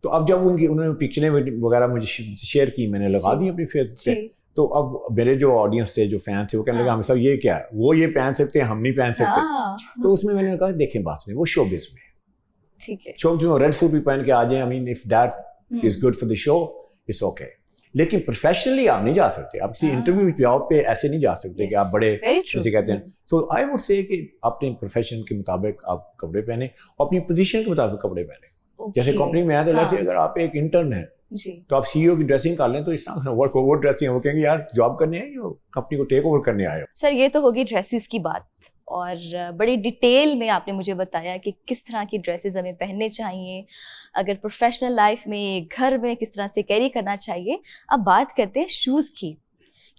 S2: तो अब जब उन्होंने पिक्चरें वगैरह मुझे शेयर की, मैंने लगा दी अपनी फेस पे। तो अब मेरे जो ऑडियंस थे, जो फैन थे, वो कहने लगा हम सब ये क्या है, वो ये पहन सकते हैं, हम नहीं पहन सकते। तो उसमें मैंने कहा देखें बात सुनिए, वो शोबिज़ में,
S1: ठीक है,
S2: शोबिज़ में रेड सूट भी पहन के आ जाए, I mean if that is good for the show it's okay. लेकिन प्रोफेशनली आप नहीं जा सकते, आप किसी इंटरव्यू जॉब पे ऐसे नहीं जा सकते कि आप बड़े जैसे कहते हैं। सो आई वुड से कि अपने प्रोफेशन के मुताबिक आप कपड़े पहने और अपनी पोजीशन के मुताबिक कपड़े पहने। जैसे कंपनी में है तो जैसे अगर आप एक इंटर्न है तो आप सीईओ की ड्रेसिंग कर लें तो इस तरह वर्क ओवर ड्रेसिंग, वो कहेंगे यार जॉब करने आए हो, कंपनी को टेक ओवर करने आए हो।
S1: सर ये तो होगी ड्रेसेस की बात, और बड़ी डिटेल में आपने मुझे बताया कि किस तरह की ड्रेसेस हमें पहनने चाहिए, अगर प्रोफेशनल लाइफ में, घर में किस तरह से कैरी करना चाहिए। अब बात करते हैं शूज़ की,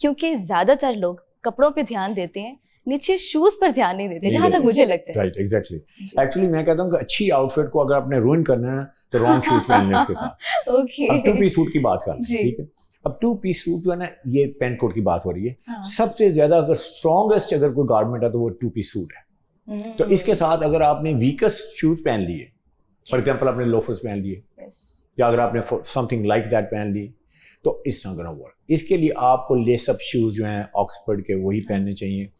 S1: क्योंकि ज़्यादातर लोग कपड़ों पे ध्यान देते हैं, नीचे शूज पर ध्यान नहीं देते, जहां तक मुझे लगता है।
S2: Right, exactly. एक्चुअली मैं कहता हूँ कि अच्छी आउटफिट को अगर आपने रूइन करना है तो रॉन्ग शूज पहन लें उसके साथ।
S1: ओके,
S2: अब 2 पीस सूट की बात कर लें, ठीक है। अब 2 पीस सूट जो है ना, ये पेंट कोट की बात हो रही है। सबसे ज्यादा अगर स्ट्रॉन्गेस्ट अगर कोई गारमेंट है तो वो 2 पीस सूट है। तो इसके साथ अगर आपने वीकेस्ट शूज पहन लिए, फॉर एग्जाम्पल आपने लोफर्स पहन लिए, या अगर आपने समथिंग लाइक दैट पहन ली, तो इट्स नॉट गोना वर्क। इसके लिए आपको लेसअप शूज जो हैं ऑक्सफोर्ड के वही पहनने चाहिए।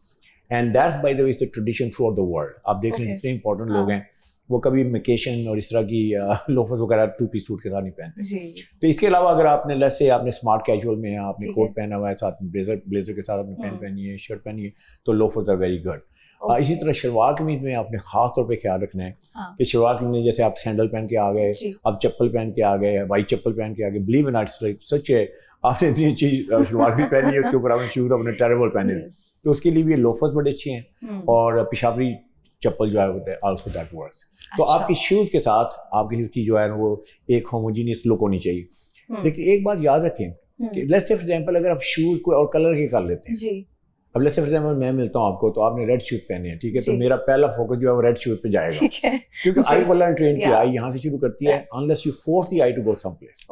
S2: And that's bye the way is the tradition through out the world. आप देख रहे हैं जितने इंपॉर्टेंट लोग हैं वो कभी वेकेशन और इस तरह की लोफर्स वगैरह 2 पीस सूट के साथ नहीं पहनते। तो इसके अलावा अगर आपने लेट्स से आपने स्मार्ट कैजुअल में आपने कोट पहना हुआ है, साथ में ब्लेजर के साथ आपने पैंट पहनी है, शर्ट पहनी है, तो लोफर्स आर वेरी गुड। इसी तरह शलवार कमीज में आपने खास तौर पे ख्याल रखना है कि शलवार कमीज में जैसे आप सैंडल पहन के आ गए, आप चप्पल पहन के आ गए, वाइट चप्पल पहन के आ गए, बिलीव इन इट सच है, आपने इतनी अच्छी शलवार भी पहनी है, उसके ऊपर आपने शूज अपने टेरेबल पहने हैं, तो उसके लिए भी लोफर्स बड़े अच्छे हैं। और पेशावरी चप्पल जो है आल्सो दैट वर्क्स। तो आपकी शूज के साथ आपकी इसकी जो है वो एक होमोजीनियस लुक होनी चाहिए। लेकिन एक बात याद रखें कि लेट्स से फॉर एग्जांपल अगर आप शूज को और कलर के कर लेते हैं, अब लेट्स से फॉर एग्जांपल मैं मिलता हूँ आपको तो आपने रेड शूज पहने हैं, ठीक है, तो मेरा पहला फोकस जो है वो रेड शूज पे जाएगा, क्योंकि आई वाला ट्रेन की आई यहाँ से शुरू करती है, unless you force the eye to go some place.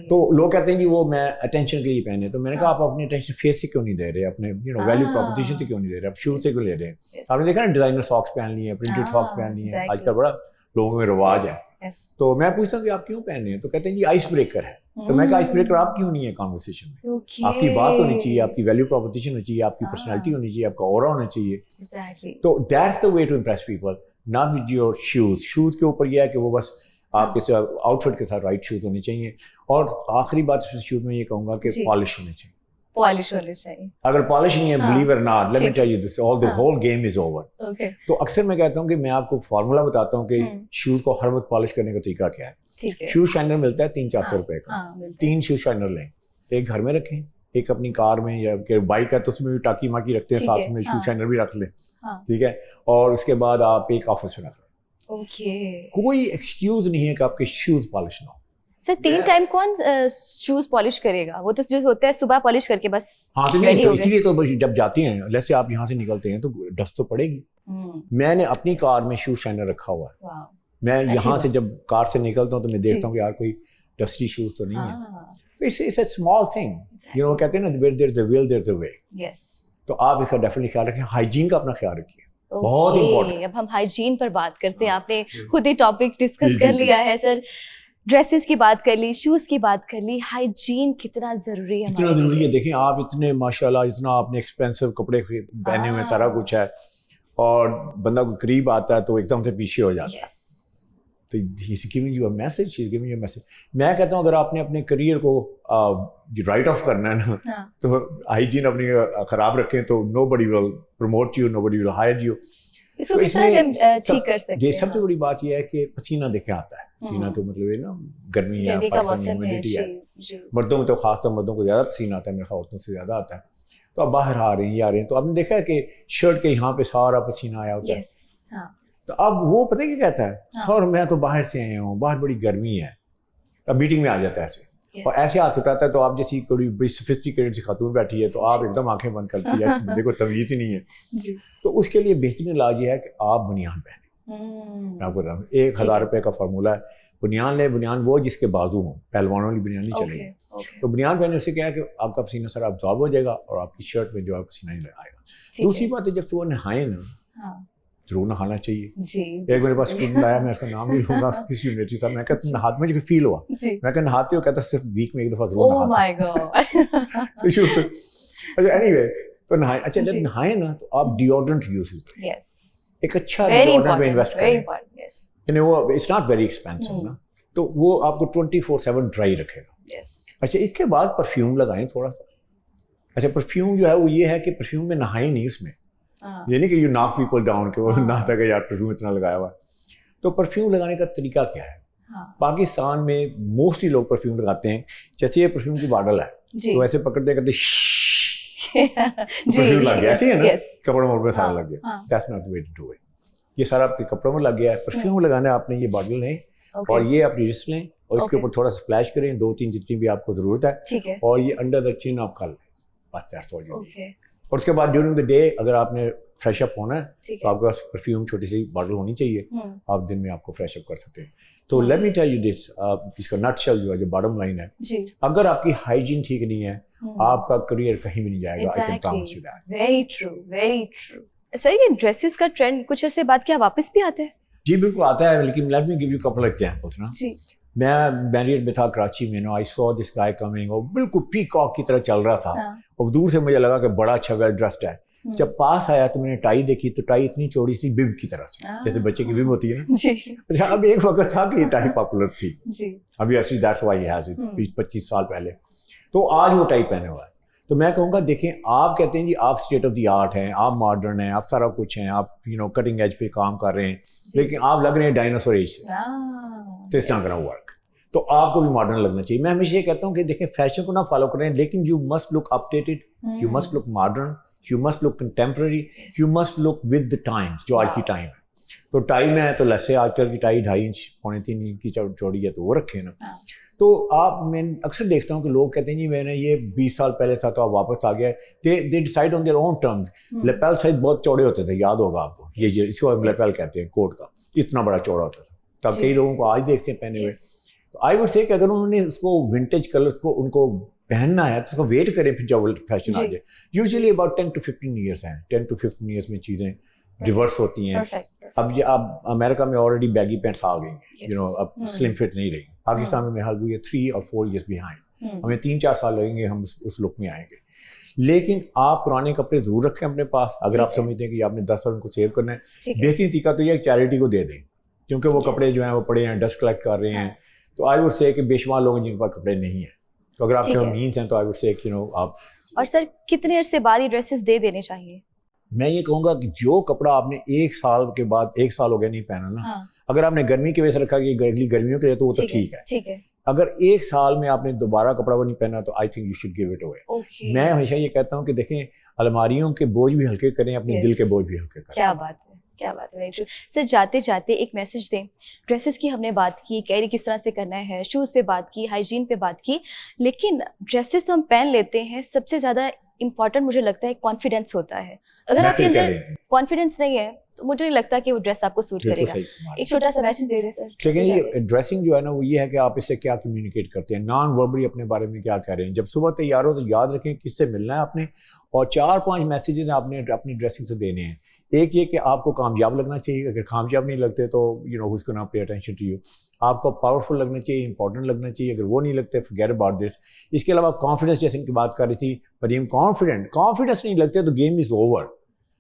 S2: तो लोग कहते हैं कि वो मैं अटेंशन के लिए पहने, तो मैंने कहा आप अपनी अटेंशन फेस से क्यों नहीं दे रहे, अपने वैल्यू प्रोपोजिशन से क्यों नहीं दे रहे, आप शूज से क्यों ले रहे हैं। आपने देखा ना डिजाइनर सॉक्स पहन लिए, प्रिंटेड सॉक्स पहन लिए, आजकल बड़ा लोगों में रिवाज है। तो मैं पूछता हूँ कि आप क्यों पहन रहे हैं, तो कहते हैं जी आइस ब्रेकर है। तो मैं कहा आइस ब्रेकर आप क्यों नहीं है कॉन्वर्सेशन में, आपकी बात होनी चाहिए, आपकी वैल्यू प्रोपोजिशन होनी चाहिए, आपकी पर्सनालिटी होनी चाहिए, आपका ऑरा होना चाहिए। तो that's the way to impress people, not with your shoes. Shoes के ऊपर यह है कि वो बस आपके आउटफिट के साथ राइट शूज होने चाहिए। और आखिरी बात शूज में ये कहूंगा कि पॉलिश होने चाहिए,
S1: पॉलिश होने चाहिए।
S2: अगर पॉलिश नहीं है, believe it not, let me tell you this, all the whole game is over. तो अक्सर मैं कहता हूँ कि मैं आपको फार्मूला बताता हूँ कि शूज को हर वक्त पॉलिश करने का तरीका क्या है। शूज शाइनर मिलता है 300-400 रुपए का, 3 शूज शाइनर लें, एक घर में रखें, एक अपनी कार में या बाइक है तो उसमें भी टाकी माकी रखते हैं,
S1: ठीक
S2: साथ
S1: है,
S2: में शू
S1: हाँ।
S2: शाइनर भी रख लें,
S1: हाँ।
S2: ठीक है। और उसके बाद आप एक ऑफिस में रख लें।
S1: ओके
S2: कोई एक्सक्यूज नहीं है कि आपके शूज पॉलिश ना हो।
S1: सर 3 टाइम कौन शूज पॉलिश करेगा? वो तो जो होता है सुबह पॉलिश करके बस
S2: हाँ तो
S1: ready
S2: नहीं, तो
S1: हो गए।
S2: इसीलिए तो जब जाती हैं, जैसे आप यहाँ से निकलते हैं तो डस्ट तो पड़ेगी। मैंने अपनी कार में शू शाइनर रखा हुआ है।
S1: वाह,
S2: मैं
S1: अच्छी
S2: यहाँ से
S1: बात।
S2: जब कार से निकलता हूँ तो मैं
S1: जी।
S2: देखता हूँ कि यार कोई डस्टी शूज तो नहीं है।
S1: हाँ,
S2: तो it's a small thing, you know, कहते हैं ना where there is the will there is the way.
S1: Yes.
S2: तो आप इसका डेफिनेटली ख्याल रखें, हाइजीन का अपना ख्याल रखिए, बहुत important।
S1: अब हम हाइजीन पर बात करते हैं।
S2: हाँ,
S1: आपने
S2: जी।
S1: खुद ही टॉपिक डिस्कस
S2: जी,
S1: कर
S2: जी,
S1: लिया है सर। ड्रेसेस की बात कर ली, शूज की बात कर ली, हाइजीन कितना जरूरी है
S2: इतना
S1: हमारे
S2: जरूरी है।
S1: लिए।
S2: देखें आप इतने माशाल्लाह इतना आपने एक्सपेंसिव कपड़े पहने हुए, सारा
S1: हाँ।
S2: कुछ है, और बंदा को करीब आता है तो एकदम से पीछे हो जाता है।
S1: Yes.
S2: तो he is giving you a message, she is giving you a message. मैं कहता हूँ अगर आपने अपने करियर को राइट ऑफ करना है ना,
S1: हाँ।
S2: तो हाइजीन अपनी खराब रखें तो nobody will promote you, nobody will hire you.
S1: इसको
S2: तो
S1: किस तरह
S2: इसमें
S1: से ठीक कर सकते
S2: ये
S1: हैं?
S2: सबसे बड़ी बात यह है कि पसीना देखे आता है। पसीना तो मतलब ये ना गर्मी है,
S1: गर्मी का
S2: पाकिस्तान
S1: मौसम है।
S2: ह्यूमिडिटी है।
S1: जी।
S2: मर्दों में तो खासतौर मर्दों को ज़्यादा पसीना आता है, मेरे ख्याल औरतों से ज़्यादा आता है। तो आप बाहर आ रहे हैं या आ रहे हैं तो आपने देखा है कि शर्ट के यहाँ पे सारा पसीना आया होता है।
S1: यस। हाँ।
S2: तो अब वो पता है क्या कहता है,
S1: हाँ।
S2: सर मैं तो बाहर से आया हूँ, बाहर बड़ी गर्मी है। अब मीटिंग में आ जाता है ऐसे,
S1: Yes.
S2: और ऐसे हाथ उठाता है तो आप जैसी कोई बड़ी सोफिस्टिकेटेड सी खातून बैठी है तो आप एकदम आंखें बंद करती है, बंदे को तमीज़ ही नहीं है।
S1: जी।
S2: तो उसके लिए बेहतरीन इलाज ये है कि आप बनियान पहने। मैं आपको बताऊँ, 1000 रुपये का फार्मूला है, बनियान ले, बनियान वो जिसके बाजू हों, पहलवानों वाली बनियान नहीं चलेगी।
S1: ओके।
S2: तो बनियान पहनने से क्या है कि आपका पसीना सारा अब्जॉर्ब हो जाएगा और आपकी शर्ट में जो है पसीना नहीं आएगा। दूसरी बात है, जब सुबह नहाए ना,
S1: हाँ।
S2: जरूर नहाना चाहिए।
S1: जी।
S2: एक मेरे पास स्टूडेंट आया, मैं उसका नाम नहीं लूंगा, किसी यूनिवर्सिटी था, मैं कहता नहाते, मुझे फील हुआ,
S1: जी।
S2: मैं कहता नहाते हो, कहता सिर्फ वीक में एक दफा जरूर
S1: ओह
S2: नहाता।
S1: My God.
S2: अच्छा एनीवे, तो नहाए। अच्छा जब
S1: जी।
S2: नहाए ना तो आप डिओड्रेंट यूज करें,
S1: यस।
S2: एक अच्छा
S1: वेरी
S2: डिओड्रेंट में
S1: इंपॉर्टेंट,
S2: इन्वेस्ट
S1: वेरी
S2: करें,
S1: इंपॉर्टेंट। यस।
S2: यानी वो इट्स नॉट वेरी एक्सपेंसिव ना, तो वो आपको 24/7 ड्राई रखेगा।
S1: यस।
S2: अच्छा इसके बाद परफ्यूम लगाएं थोड़ा सा। अच्छा परफ्यूम जो है वो ये है कि परफ्यूम में नहाए नहीं इसमें, ये नहीं कि यू नॉक पीपल डाउन कि वो नहाता है यार परफ्यूम इतना लगाया हुआ है। तो परफ्यूम लगाने का तरीका क्या है? पाकिस्तान में मोस्टली लोग परफ्यूम लगाते हैं, जैसे ये परफ्यूम की बॉटल है तो ऐसे पकड़ते करते परफ्यूम लग गया, ऐसे ही है ना, कपड़ों में सारा लग गया। That's not the way to do it. ये सारा आपके कपड़ों में लग गया है। परफ्यूम लगाना है आपने, ये बॉटल लें और ये अपनी रिस्ट लें और इसके ऊपर थोड़ा सा स्प्लैश करें, 2-3 जितनी भी आपको जरूरत है,
S1: ठीक है,
S2: और ये अंडर द चिन आप कर लें, बस that's all you need.
S1: Okay.
S2: और उसके बाद ड्यूरिंग द डे अगर आपने फ्रेश अप होना है
S1: ठीक
S2: तो
S1: है।
S2: आपके पास परफ्यूम छोटी सी बॉटल होनी चाहिए, आप दिन में आपको फ्रेश अप कर सकते हैं। तो
S1: हाँ।
S2: Let me tell you this, इसका नटशेल जो है, जो बॉटम लाइन है,
S1: जी।
S2: अगर आपकी हाइजीन ठीक नहीं है आपका करियर कहीं भी नहीं जाएगा। I can promise you that.
S1: Very true, very true. Sir ये ड्रेसेस का ट्रेंड कुछ अर्से बाद क्या वापस भी आता है?
S2: जी बिल्कुल आता है, लेकिन let me give you couple examples ना।
S1: जी।
S2: मैं मैरियड में था कराची में, no I saw this guy coming, और बिल्कुल पीकॉक की तरह चल रहा था, और दूर से मुझे लगा कि बड़ा अच्छा वेल ड्रेस्ड है। जब पास आया तो मैंने टाई देखी तो टाई इतनी चौड़ी सी, बिब की तरह से, जैसे बच्चे की बिब होती है ना।
S1: जी।
S2: अच्छा अब एक वक्त था कि ये टाई पॉपुलर थी,
S1: जी।
S2: अभी ऐसी that's why he has it, 20-25 साल पहले। तो आज वो टाई पहने हुआ है। तो मैं कहूँगा देखें, आप कहते हैं जी आप स्टेट ऑफ द आर्ट हैं, आप मॉडर्न हैं, आप सारा कुछ हैं, आप कटिंग एज पे काम कर रहे हैं, लेकिन आप लग रहे हैं डायनासोर एज से, तो इट्स नॉट गोना वर्क। तो आपको भी मॉडर्न लगना चाहिए। मैं हमेशा ये कहता हूँ कि देखें फैशन को ना फॉलो करें, लेकिन you must look updated, you must look modern, you must look contemporary, you must look with the times, जो आज की टाइम है। तो टाई में है तो लैसे आजकल की टाई 2.5 इंच 3.25 इंच की चौड़ी है तो वो रखें ना। तो मैं अक्सर देखता हूँ कि लोग कहते हैं जी मैंने ये 20 साल पहले था तो आप वापस आ गया। They decide on their own terms. Lapel size बहुत चौड़े होते थे, याद होगा आपको, ये इसको लेपेल कहते हैं, कोट का इतना बड़ा चौड़ा होता था। तब कई लोगों को आज देखते हैं पहने हुए। तो आई वुड से कि अगर उन्होंने उसको विंटेज कलर्स को उनको पहनना है तो उसको वेट करें फिर जब फैशन आ जाए। यूजुअली अबाउट 10 to 15 ईयर्स हैं, 10 to 15 ईयर्स में चीज़ें रिवर्स होती हैं। अब ये अब अमेरिका में ऑलरेडी बैगी पैंट्स आ गई, अब स्लिम फिट नहीं रही। पाकिस्तान में हाल हुई है 3 और 4 ईयर्स बिहाइंड, हमें 3-4 साल लगेंगे, हम उस लुक में आएंगे। लेकिन आप पुराने कपड़े जरूर रखें अपने पास, अगर आप समझते हैं कि आपने 10 साल उनको सेव करना है। बेहतरीन तरीका तो यह चैरिटी को दे दें, क्योंकि वो कपड़े जो हैं वो पड़े हैं, डस्ट कलेक्ट कर रहे हैं। तो आई वुड से कि बेशुमार लोग हैं जिनके पास कपड़े नहीं हैं, तो अगर आपके मीन्स हैं तो आई वुड से आप।
S1: और सर कितने अरसे बाद ये ड्रेसेस दे देने चाहिए?
S2: मैं ये कहूँगा कि जो कपड़ा आपने 1 साल के बाद, 1 साल हो गया नहीं पहना ना, अगर आपने गर्मी की वजह से रखा कि अगली गर्मियों के लिए तो वो तो ठीक है। अगर एक साल में आपने दोबारा कपड़ा वो नहीं पहना तो I think you should give it away. मैं हमेशा ये कहता हूँ कि देखें, अलमारियों के बोझ भी हल्के करें, अपने दिल के बोझ भी हल्के करें।
S1: क्या बात है, क्या बात है, वेरी ट्रू। सर जाते जाते एक मैसेज दें। ड्रेसेस की हमने बात की, कैरी किस तरह से करना है, शूज़ पे बात की, हाइजीन पे बात की, लेकिन ड्रेसेस तो हम पहन लेते हैं, सबसे ज़्यादा इंपॉर्टेंट मुझे लगता है कॉन्फिडेंस होता है। अगर आपके अंदर कॉन्फिडेंस नहीं है तो मुझे नहीं लगता कि वो ड्रेस आपको सूट करेगा। एक छोटा सा मैसेज दे रहे सर।
S2: लेकिन ये ड्रेसिंग जो है ना, वो ये है कि आप इससे क्या कम्युनिकेट करते हैं, नॉन वर्बली अपने बारे में क्या कह रहे हैं। जब सुबह तैयार हो तो याद रखें किससे मिलना है आपने, और 4-5 मैसेजेस आपने अपनी ड्रेसिंग से देने हैं। एक ये कि आपको कामयाब लगना चाहिए, अगर कामयाब नहीं लगते तो you know who's gonna pay attention to you. आपको पावरफुल लगना चाहिए, इंपॉर्टेंट लगना चाहिए, अगर वो नहीं लगते फॉरगेट अबाउट दिस। इसके अलावा कॉन्फिडेंस, जैसे इनकी बात कर रही थी मरीम, कॉन्फिडेंस नहीं लगते तो गेम इज़ ओवर।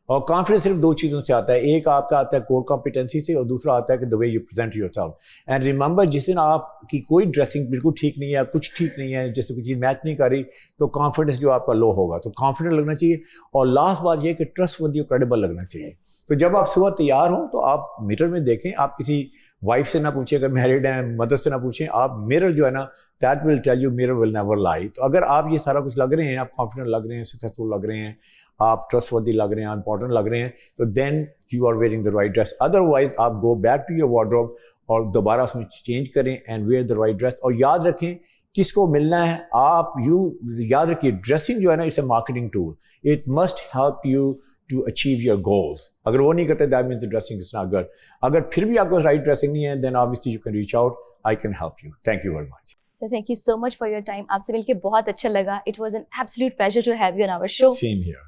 S2: और कॉन्फिडेंस सिर्फ 2 चीज़ों से आता है, एक आपका आता है कोर कॉम्पिटेंसी से, और दूसरा आता है कि the way you present yourself. And remember, जिस दिन आपकी कोई ड्रेसिंग बिल्कुल ठीक नहीं है, कुछ ठीक नहीं है, जैसे कोई चीज़ मैच नहीं कर रही, तो कॉन्फिडेंस जो आपका लो होगा। तो कॉन्फिडेंट लगना चाहिए। और लास्ट बात ये कि ट्रस्टवर्दी और क्रेडिबल लगना चाहिए। तो जब आप सुबह तैयार हों तो आप मिरर में देखें, आप किसी वाइफ से ना पूछें, अगर मैरिड हैं मदर से ना पूछें, आप मिरर जो है ना, that will tell you, mirror will never lie. तो अगर आप ये सारा कुछ लग रहे हैं, आप कॉन्फिडेंट लग रहे हैं, सक्सेसफुल लग रहे हैं, आप ट्रस्टवर्दी लग रहे हैं, इंपॉर्टेंट लग रहे हैं, तो then you are wearing the right dress. Otherwise आप go back to your wardrobe और दोबारा उसमें चेंज करें and wear the right dress. और याद रखें किसको मिलना है, आप याद रखिए, ड्रेसिंग जो है ना, it's a marketing tool. It must help you to achieve your goals. अगर वो नहीं करते that means the dressing is not good. अगर फिर भी आपको राइट ड्रेसिंग नहीं है, then obviously you can reach out, I can help you. Thank you very much
S1: sir. Thank you so much for your time. आपसे मिलकर बहुत अच्छा लगा। It was an absolute pleasure to have you on our show.
S2: Same here.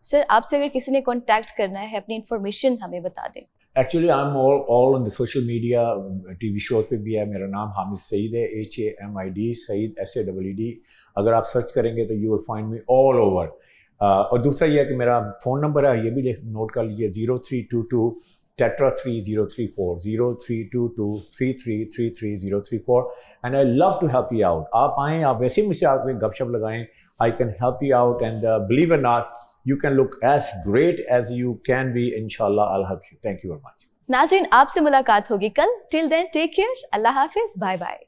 S1: Sir आपसे अगर किसी ने contact करना है, अपनी इंफॉर्मेशन हमें बता दें।
S2: Actually I am all on the social media, TV show पे भी है। मेरा नाम हामिद सईद है, HAMID, सईद SAED। अगर आप सर्च करेंगे तो you will find me all over. और दूसरा ये है कि मेरा फ़ोन नंबर है, ये भी नोट कर लीजिए, 0322 Tetra 3034, 032233333034। And I love to help you out. आप आएँ, आप वैसे ही मुझसे आके गपशप लगाएं, I can help you out. And believe it not, you can look as great as you can be. Inshallah, I'll help you. Thank you very much.
S1: नाज़रीन, आपसे मुलाकात होगी कल। Till then, take care. अल्लाह हाफिज, बाय बाय।